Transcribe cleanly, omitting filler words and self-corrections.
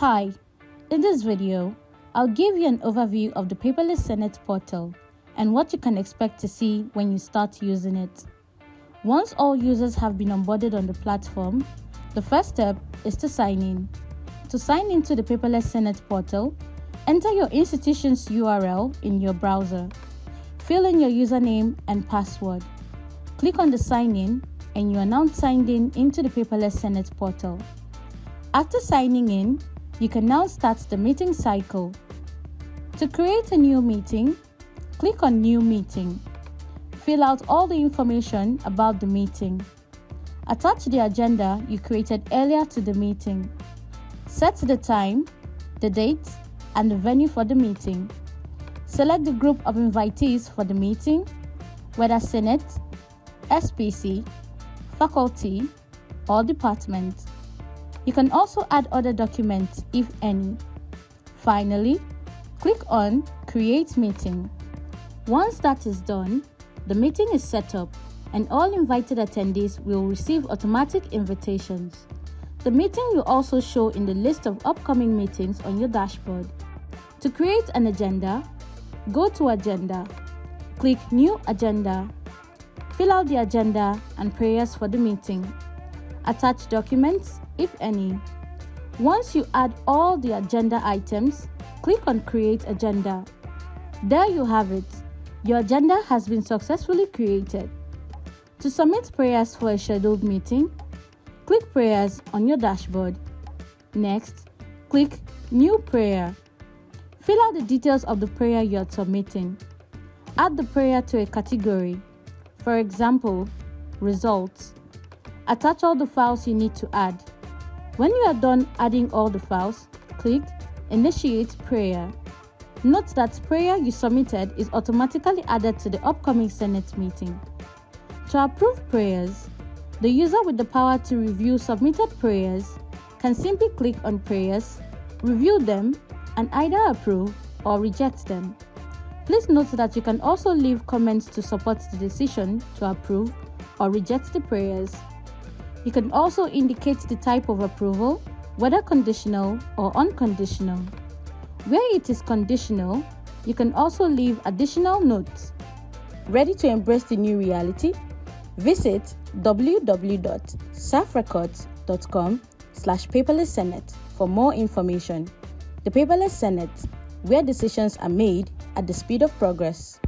Hi, in this video, I'll give you an overview of the Paperless Senate portal and what you can expect to see when you start using it. Once all users have been onboarded on the platform, the first step is to sign in. To sign into the Paperless Senate portal, enter your institution's URL in your browser. Fill in your username and password. Click on the sign in and you are now signed in into the Paperless Senate portal. After signing in, you can now start the meeting cycle. To create a new meeting, click on New Meeting. Fill out all the information about the meeting. Attach the agenda you created earlier to the meeting. Set the time, the date, and the venue for the meeting. Select the group of invitees for the meeting, whether Senate, SPC, faculty, or department. You can also add other documents if any. Finally, click on Create Meeting. Once that is done, the meeting is set up and all invited attendees will receive automatic invitations. The meeting will also show in the list of upcoming meetings on your dashboard. To create an agenda, go to Agenda. Click New Agenda. Fill out the agenda and prayers for the meeting. Attach documents, if any. Once you add all the agenda items, click on Create Agenda. There you have it. Your agenda has been successfully created. To submit prayers for a scheduled meeting, click Prayers on your dashboard. Next, click New Prayer. Fill out the details of the prayer you are submitting. Add the prayer to a category. For example, Results. Attach all the files you need to add. When you are done adding all the files, click Initiate Prayer. Note that prayer you submitted is automatically added to the upcoming Senate meeting. To approve prayers, the user with the power to review submitted prayers can simply click on Prayers, review them, and either approve or reject them. Please note that you can also leave comments to support the decision to approve or reject the prayers. You can also indicate the type of approval, whether conditional or unconditional. Where it is conditional, you can also leave additional notes. Ready to embrace the new reality? Visit www.safrecords.com/paperless-senate for more information. The Paperless Senate, where decisions are made at the speed of progress.